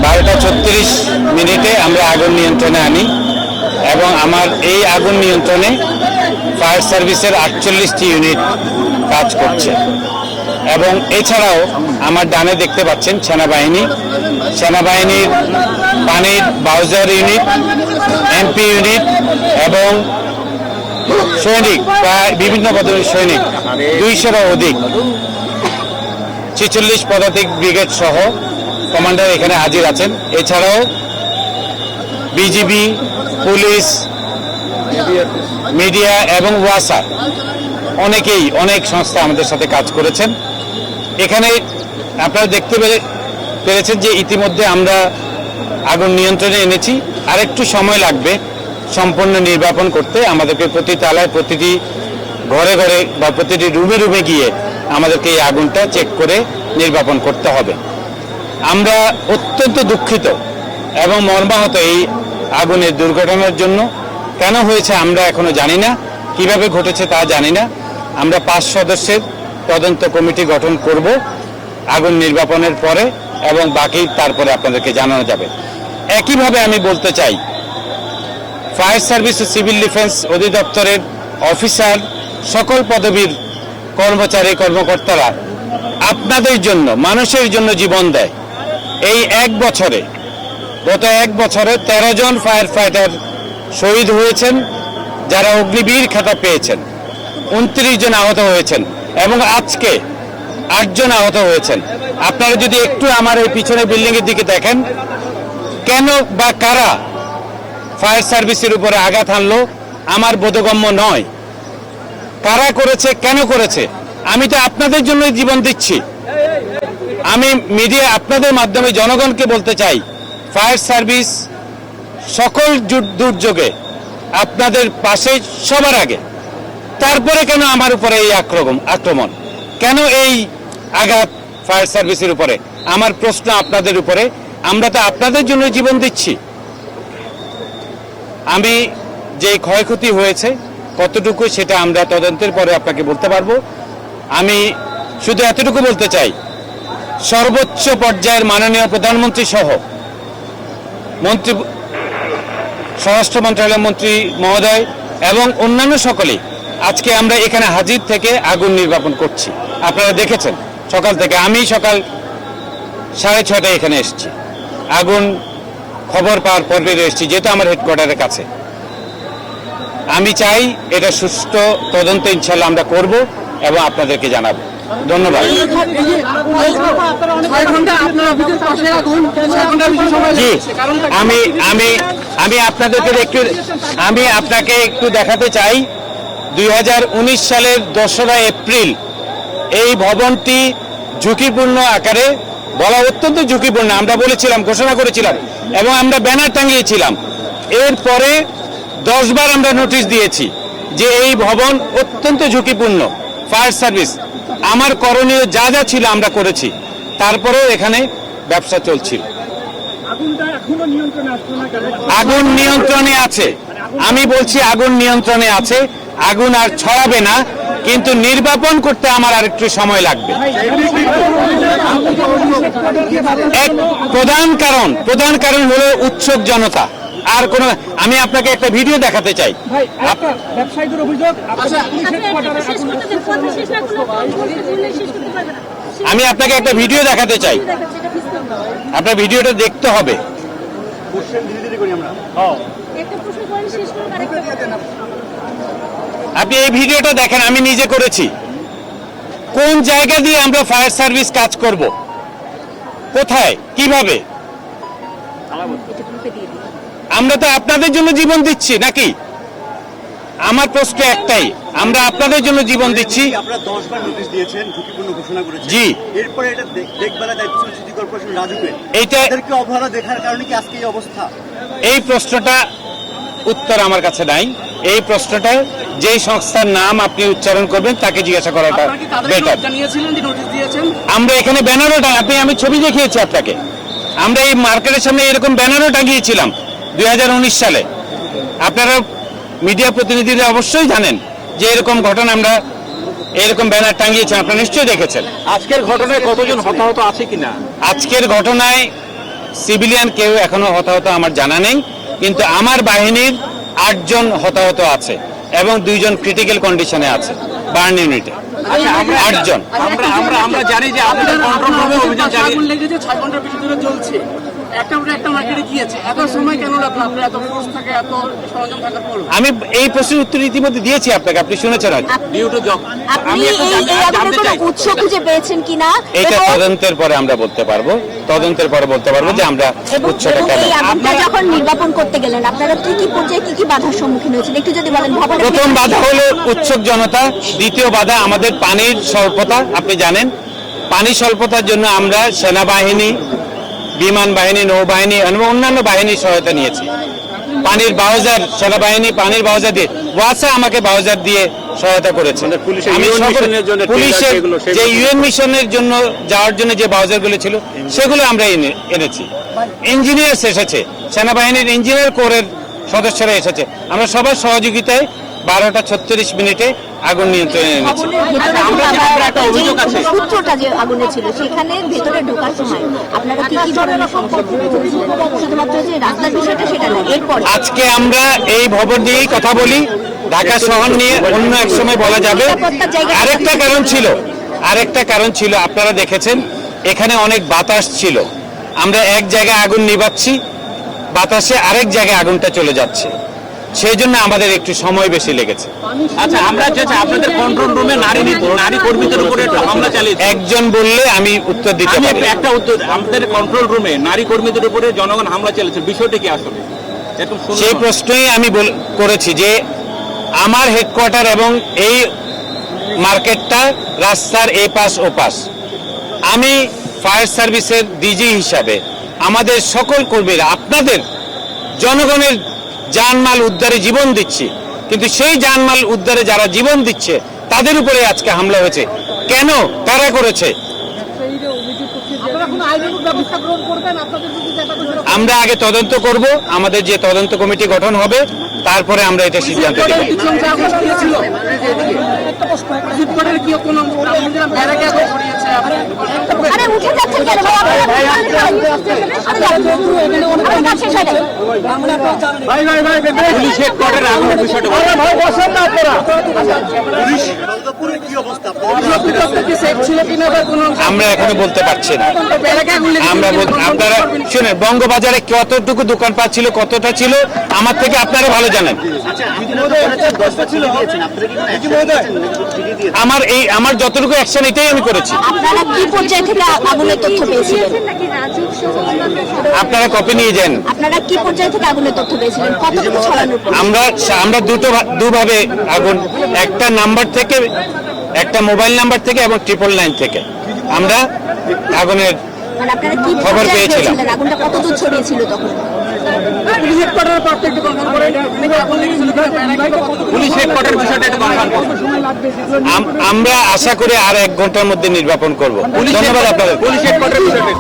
12:36 আমরা আগুন নিয়ন্ত্রণে আনি এবং আমার এই আগুন নিয়ন্ত্রণে ফায়ার সার্ভিসের 48টি ইউনিট কাজ করছে এবং এছাড়াও আমার ডানে দেখতে পাচ্ছেন সেনাবাহিনীর পানির বাউজার ইউনিট, এমপি ইউনিট এবং সৈনিক, প্রায় বিভিন্ন পদের সৈনিক 200-এরও অধিক, 46 পদাতিক ব্রিগেড সহ কমান্ডার এখানে হাজির আছেন। এছাড়াও বিজিবি, পুলিশ, মিডিয়া এবং ওয়াসা অনেক সংস্থা আমাদের সাথে কাজ করেছেন। এখানে আপনারা দেখতে পেরেছেন যে ইতিমধ্যে আমরা আগুন নিয়ন্ত্রণে এনেছি। আরেকটু সময় লাগবে সম্পূর্ণ নির্বাপন করতে। আমাদেরকে প্রতি তালায়, প্রতিটি ঘরে ঘরে বা প্রতিটি রুমে রুমে গিয়ে আমাদেরকে এই আগুনটা চেক করে নির্বাপন করতে হবে। আমরা অত্যন্ত দুঃখিত এবং মর্মাহত এই আগুনের দুর্ঘটনার জন্য। কেন হয়েছে আমরা এখনো জানি না, কিভাবে ঘটেছে তা জানি না। আমরা 5 সদস্যের তদন্ত কমিটি গঠন করব আগুন নির্বাপনের পরে এবং বাকি তারপরে আপনাদেরকে জানানো যাবে। একইভাবে আমি বলতে চাই, ফায়ার সার্ভিস ও সিভিল ডিফেন্স অধিদপ্তরের অফিসার, সকল পদবীর কর্মচারী কর্মকর্তারা আপনাদের জন্য, মানুষের জন্য জীবন দেয়। এই গত এক বছরে 13 জন ফায়ার ফাইটার শহীদ হয়েছেন, যারা অগ্নিবীর খেতাব পেয়েছেন। 29 জন আহত হয়েছেন এবং আজকে 8 জন আহত হয়েছেন। আপনারা যদি একটু আমার এই পিছনে বিল্ডিং এর দিকে দেখেন, কেন বা কারা ফায়ার সার্ভিসের উপরে আঘাত হানলো আমার বোধগম্য নয়। কারা করেছে, কেন করেছে? আমি তো আপনাদের জন্য জীবন দিচ্ছি। আমি মিডিয়া আপনাদের মাধ্যমে জনগণকে বলতে চাই, ফায়ার সার্ভিস সকল দুর্যোগে আপনাদের পাশে সবার আগে। তারপরে কেন আমার উপরে এই আক্রমণ, কেন এই আঘাত ফায়ার সার্ভিসের উপরে? আমার প্রশ্ন আপনাদের উপরে। আমরা তো আপনাদের জন্য জীবন দিচ্ছি। আমি যে ক্ষয়ক্ষতি হয়েছে কতটুকু সেটা আমরা তদন্তের পরে আপনাকে বলতে পারবো। আমি শুধু এতটুকু বলতে চাই, সর্বোচ্চ পর্যায়ের মাননীয় প্রধানমন্ত্রী সহ স্বরাষ্ট্র মন্ত্রণালয়ের মন্ত্রী মহোদয় এবং অন্যান্য সকলেই আজকে আমরা এখানে হাজির থেকে আগুন নির্বাপন করছি। আপনারা দেখেছেন সকাল থেকে। আমি সকাল 6:30টায় এখানে এসেছি। আগুন খবর পাওয়ার পর বেরিয়ে এসেছি, যেহেতু আমার হেডকোয়ার্টারের কাছে। আমি চাই এটা সুষ্ঠু তদন্ত ইনশাল্লাহ আমরা করব এবং আপনাদেরকে জানাবো। ধন্যবাদ। আমি আপনাকে একটু দেখাতে চাই, 2019 সালের 2রা এপ্রিল এই ভবনটি ঝুঁকিপূর্ণ আকারে, বলা অত্যন্ত ঝুঁকিপূর্ণ আমরা বলেছিলাম, ঘোষণা করেছিলাম এবং আমরা ব্যানার টাঙিয়েছিলাম। এরপরে 10 বার আমরা নোটিশ দিয়েছি যে এই ভবন অত্যন্ত ঝুঁকিপূর্ণ। ফায়ার সার্ভিস আমার করণীয় যা যা ছিল আমরা করেছি, তারপরেও এখানে ব্যবসা চলছিল। আগুন নিয়ন্ত্রণে আছে, আমি বলছি আগুন নিয়ন্ত্রণে আছে। আগুন আর ছড়াবে না, কিন্তু নির্বাপন করতে আমার আরেকটু সময় লাগবে। এক প্রধান কারণ হলো উৎসুক জনতা। আর কোন, আমি আপনাকে একটা ভিডিও দেখাতে চাই। আমি আপনাকে একটা ভিডিও দেখাতে চাই, আপনার ভিডিওটা দেখতে হবে। আপনি এই ভিডিওটা দেখেন, আমি নিজে করেছি। কোন জায়গা দিয়ে আমরা ফায়ার সার্ভিস কাজ করব, কোথায়, কিভাবে? আমরা তো আপনাদের জন্য জীবন দিচ্ছি নাকি? আমার প্রশ্ন একটাই, আমরা আপনাদের জন্য জীবন দিচ্ছি। আপনারা 10 বার নোটিশ দিয়েছেন, ঝুঁকিপূর্ণ ঘোষণা করেছেন। জি, এরপরে এটা দেখভালের দায়িত্ব সিটি কর্পোরেশন রাজুকের। এইটাকে অবহেলা দেখার কারণে কি আজকে এই অবস্থা? এই প্রশ্নটা উত্তর আমার কাছে নাই। এই প্রশ্নটা যেই সংস্থার নাম আপনি উচ্চারণ করবেন তাকে জিজ্ঞাসা করাটা বেটার। আমরা এখানে ব্যানারও, আমি ছবি দেখিয়েছি আপনাকে। আমরা এই মার্কেটের সামনে এরকম ব্যানারও টাঙিয়েছিলাম 2019 সালে। আপনারা মিডিয়া প্রতিনিধিরা অবশ্যই জানেন যে এরকম ঘটনা আমরা এরকম ব্যানার টাঙিয়েছেন, আপনারা নিশ্চয়ই দেখেছেন। আজকের ঘটনায় কতজন হতাহত আছে কিনা? আজকের ঘটনায় সিভিলিয়ান কেউ এখনো হতাহত আমার জানা নেই, কিন্তু আমার বাহিনীর 8 জন হতাহত আছে এবং 2 জন ক্রিটিক্যাল কন্ডিশনে আছে বার্ন ইউনিটে। আচ্ছা, 8 জন। আমরা জানি যে আপনাদের কন্ট্রোল রুমে অভিযান চালিয়ে আগুন লেগেছে 6 ঘন্টা বেশি ধরে চলছে, একটা মার্কেটে গিয়েছে, এত সময় কেন লাগলো আপনার? এত ফোর্স থাকে, এত সরঞ্জাম থাকার পর আমি এই প্রশ্নের উত্তর ইতিমধ্যে দিয়েছি আপনাকে, আপনি শুনেছেন হয়তো। Due to job. আপনি এই আগুনের কোনো উৎস খুঁজে পেয়েছেন কিনা? এটা তদন্তের পরে আমরা বলতে পারবো, যে আমরা উৎসটা কেন। এই আগুনটা যখন নির্বাপন করতে গেলেন আপনারা কি কি পর্যায়ে কি কি বাধার সম্মুখীন হয়েছিল একটু যদি বলেন। ভবনের প্রথম বাধা হলো উৎসুক জনতা, দ্বিতীয় বাধা আমাদের পানির স্বল্পতা। আপনি জানেন পানি স্বল্পতার জন্য আমরা সেনাবাহিনী, বিমান বাহিনী, নৌবাহিনী এবং অন্যান্য বাহিনীর সহায়তা নিয়েছি। পানির বাউজার, সেনাবাহিনী পানির বাউজার দিয়ে, ওয়াসা আমাকে বাউজার দিয়ে সহায়তা করেছে। আমি পুলিশের যে ইউএন মিশনের জন্য যাওয়ার জন্য যে বাউজারগুলো ছিল সেগুলো আমরা এনেছি। ইঞ্জিনিয়ার্স এসেছে, সেনাবাহিনীর ইঞ্জিনিয়ার কোরের সদস্যরা এসেছে। আমরা সবার সহযোগিতায় 12:36 আগুন নিয়ন্ত্রণে এনেছি। সূত্রটা যে আগুনে ছিল সেখানে ভেতরে ঢোকার সময় আপনারা কি কি ধরনের শুধুমাত্র যে রাস্তার বিষয়টা সেটা না, এরপরে আজকে আমরা এই ভবন নিয়েই কথা বলি, ঢাকা শহর নিয়ে অন্য এক সময় বলা যাবে। আরেকটা কারণ ছিল আপনারা দেখেছেন এখানে অনেক বাতাস ছিল। আমরা এক জায়গায় আগুন নিভাচ্ছি, বাতাসে আরেক জায়গায় আগুনটা চলে যাচ্ছে, সেই জন্য আমাদের একটু সময় বেশি লেগেছে। আচ্ছা, আমরা যেটা আপনাদের কন্ট্রোল রুমে নারী কর্মীদের উপরে একটা হামলা চালিয়েছে, একজন বললে আমি উত্তর দিতে আমি পারি। একটা উত্তর, আমাদের কন্ট্রোল রুমে নারী কর্মীদের উপরে জনগণ হামলা চালিয়েছে, বিষয়টা কি আসলে? এরকম সেই প্রশ্নই আমি করেছি যে আমার হেডকোয়ার্টার এবং এই মার্কেটটা রাস্তার এ পাশ ও পাশ। আমি ফায়ার সার্ভিসের ডিজি হিসাবে আমাদের সকল কর্মীরা আপনাদের জনগণের জানমাল উদ্ধারে জীবন দিচ্ছি, কিন্তু সেই জানমাল উদ্ধারে যারা জীবন দিচ্ছে তাদের উপরে আজকে হামলা হয়েছে। কেন, কারা করেছে? আমরা আগে তদন্ত করব, আমাদের যে তদন্ত কমিটি গঠন হবে তারপরে আমরা এটা সিদ্ধান্ত নেব। আরে উঠে যাচ্ছেন কেন পুলিশ হেডকোয়ার্টারে আগুনের বিষয়টা আমরা এখনো বলতে পারছি না। আপনারা শুনেন, বঙ্গবাজারে কতটুকু দোকানপাট ছিল, কতটা ছিল আমার থেকে আপনারা ভালো জানেন। আমার যতটুকু অ্যাকশন এটাই আমি করেছি। আপনারা কি পর্যায়ে থেকে আগুনের তথ্য পেয়েছিলেন? আপনারা কপি নিয়ে যান। আপনারা কি পর্যায়ে থেকে আগুনের তথ্য পেয়েছিলেন? কতটুকু ছড়ানোর পর? আমরা দুভাবে আগুন, একটা নাম্বার থেকে, একটা মোবাইল নাম্বার থেকে এবং 999 থেকে আমরা আগুনের মানে আপনারা কি খবর পর্যায়ে পেয়েছিলাম। পেয়েছিলেন? আগুনটা কতদূর ছড়িয়েছিল তখন? পুলিশ হেডকোয়ার্টার বিষয়টা একটু কনফার্ম করুন। আমরা আশা করি আর 1 ঘন্টার মধ্যে নির্বাপন করব। ধন্যবাদ আপনাদের। পুলিশ হেডকোয়ার্টার বিষয়টা